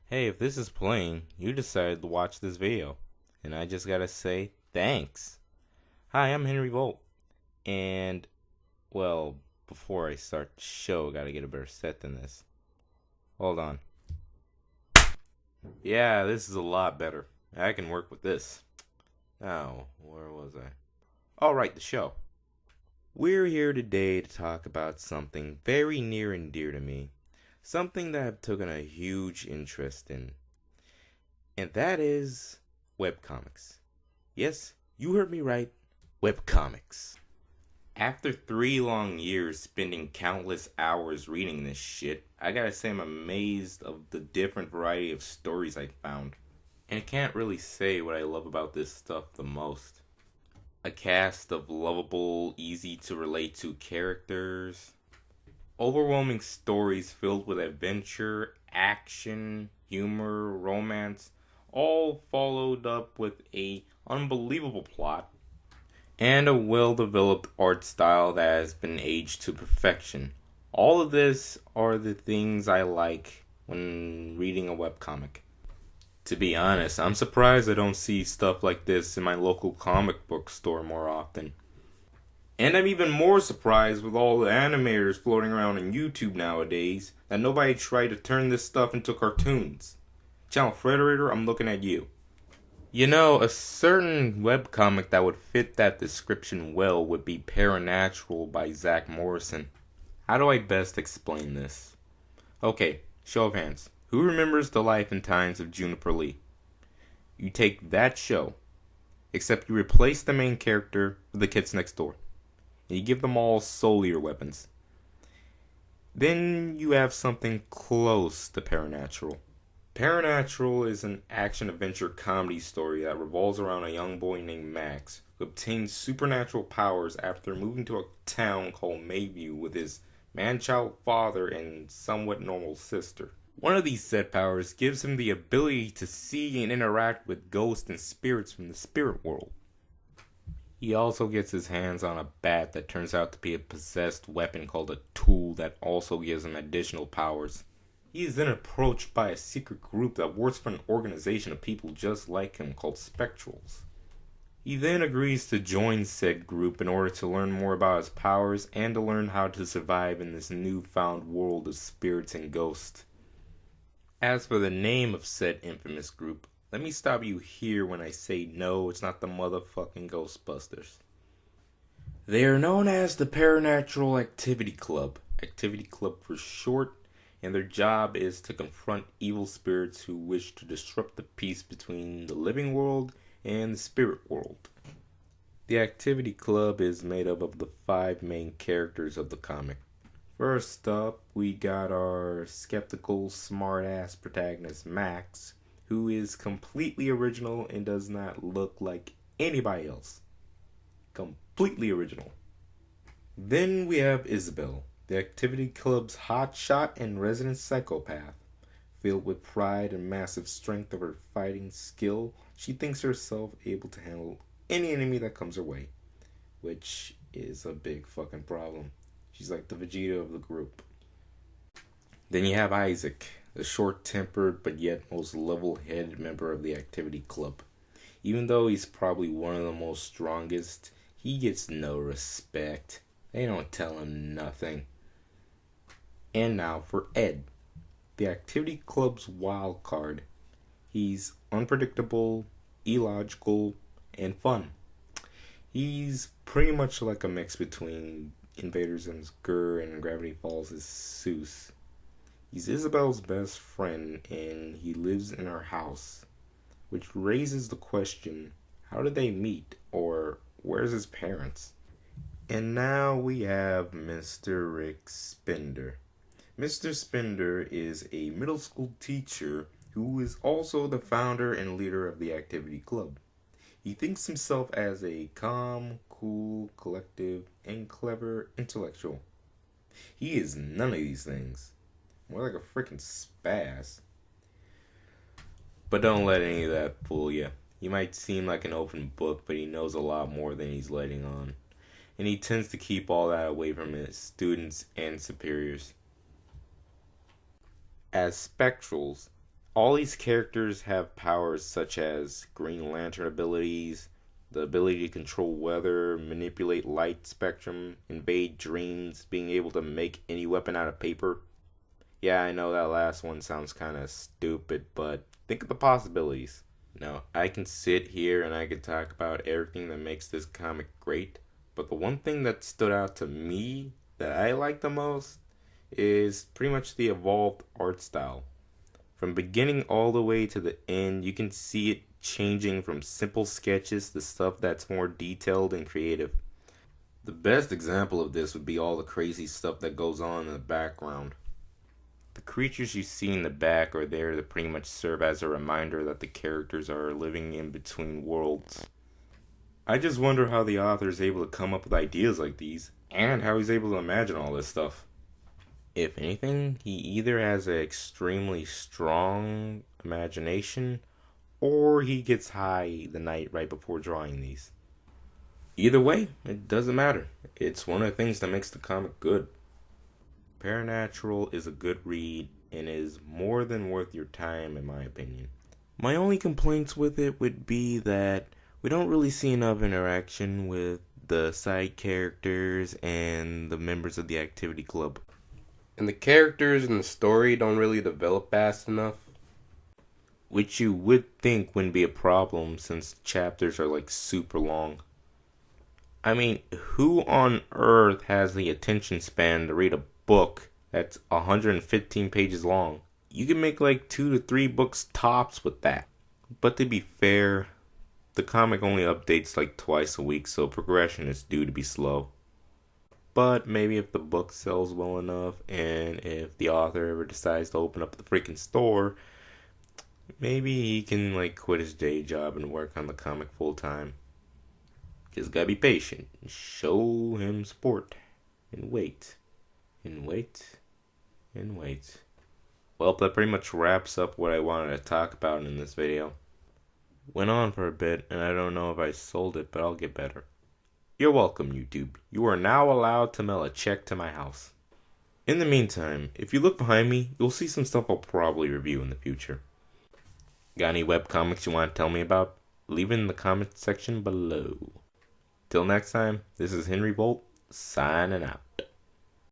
Hey, if this is playing, you decided to watch this video. And I just gotta say, thanks. Hi, I'm Henryvolt. And, well, before I start the show, gotta get a better set than this. Hold on. Yeah, this is a lot better. I can work with this. Now, where was I? Alright, the show. We're here today to talk about something very near and dear to me. Something that I've taken a huge interest in. And that is webcomics. Yes, you heard me right. Webcomics. After 3 long years spending countless hours reading this shit, I gotta say I'm amazed of the different variety of stories I found. And I can't really say what I love about this stuff the most. A cast of lovable, easy to relate to characters. Overwhelming stories filled with adventure, action, humor, romance, all followed up with a unbelievable plot and a well-developed art style that has been aged to perfection. All of this are the things I like when reading a webcomic. To be honest, I'm surprised I don't see stuff like this in my local comic book store more often. And I'm even more surprised with all the animators floating around on YouTube nowadays that nobody tried to turn this stuff into cartoons. Channel Frederator, I'm looking at you. You know, a certain webcomic that would fit that description well would be Paranatural by Zack Morrison. How do I best explain this? Okay, show of hands. Who remembers the life and times of Juniper Lee? You take that show, except you replace the main character with the kids next door. And you give them all soulier weapons. Then you have something close to Paranatural. Paranatural is an action-adventure comedy story that revolves around a young boy named Max who obtains supernatural powers after moving to a town called Mayview with his man-child father and somewhat normal sister. One of these said powers gives him the ability to see and interact with ghosts and spirits from the spirit world. He also gets his hands on a bat that turns out to be a possessed weapon called a tool that also gives him additional powers. He is then approached by a secret group that works for an organization of people just like him called Spectrals. He then agrees to join said group in order to learn more about his powers and to learn how to survive in this newfound world of spirits and ghosts. As for the name of said infamous group, let me stop you here when I say no, it's not the motherfucking Ghostbusters. They are known as the Paranatural Activity Club for short, and their job is to confront evil spirits who wish to disrupt the peace between the living world and the spirit world. The Activity Club is made up of the 5 main characters of the comic. First up, we got our skeptical, smart-ass protagonist Max, who is completely original and does not look like anybody else. Completely original. Then we have Isabel, the Activity Club's hotshot and resident psychopath. Filled with pride and massive strength of her fighting skill, she thinks herself able to handle any enemy that comes her way, which is a big fucking problem. She's like the Vegeta of the group. Then you have Isaac, the short-tempered but yet most level-headed member of the Activity Club. Even though he's probably one of the most strongest, he gets no respect. They don't tell him nothing. And now for Ed, the Activity Club's wild card. He's unpredictable, illogical, and fun. He's pretty much like a mix between Invader Zim's Gurr and Gravity Falls' Seuss. He's Isabel's best friend, and he lives in her house, which raises the question, how did they meet, or where's his parents? And now we have Mr. Rick Spender. Mr. Spender is a middle school teacher who is also the founder and leader of the Activity Club. He thinks himself as a calm, cool, collective, and clever intellectual. He is none of these things. More like a freaking spaz. But don't let any of that fool you. He might seem like an open book, but he knows a lot more than he's letting on. And he tends to keep all that away from his students and superiors. As Spectrals, All these characters have powers such as Green Lantern abilities, the ability to control weather, manipulate light spectrum, invade dreams, being able to make any weapon out of paper. Yeah, I know that last one sounds kind of stupid, but think of the possibilities. Now, I can sit here and I can talk about everything that makes this comic great, but the one thing that stood out to me that I like the most is pretty much the evolved art style. From beginning all the way to the end, you can see it changing from simple sketches to stuff that's more detailed and creative. The best example of this would be all the crazy stuff that goes on in the background. The creatures you see in the back are there to pretty much serve as a reminder that the characters are living in between worlds. I just wonder how the author is able to come up with ideas like these, and how he's able to imagine all this stuff. If anything, he either has an extremely strong imagination, or he gets high the night right before drawing these. Either way, it doesn't matter. It's one of the things that makes the comic good. Paranatural is a good read and is more than worth your time in my opinion. My only complaints with it would be that we don't really see enough interaction with the side characters and the members of the activity club. And the characters in the story don't really develop fast enough. Which you would think wouldn't be a problem since the chapters are like super long. I mean, who on earth has the attention span to read a book that's 115 pages long? You can make like 2 to 3 books tops with that. But to be fair, the comic only updates like twice a week, so progression is due to be slow. But maybe if the book sells well enough, and if the author ever decides to open up the freaking store, maybe he can like quit his day job and work on the comic full time. Just gotta be patient, show him support, and wait, and wait, and wait. Well, that pretty much wraps up what I wanted to talk about in this video. Went on for a bit, and I don't know if I sold it, but I'll get better. You're welcome, YouTube. You are now allowed to mail a check to my house. In the meantime, if you look behind me, you'll see some stuff I'll probably review in the future. Got any webcomics you want to tell me about? Leave it in the comment section below. Till next time, this is Henryvolt, signing out.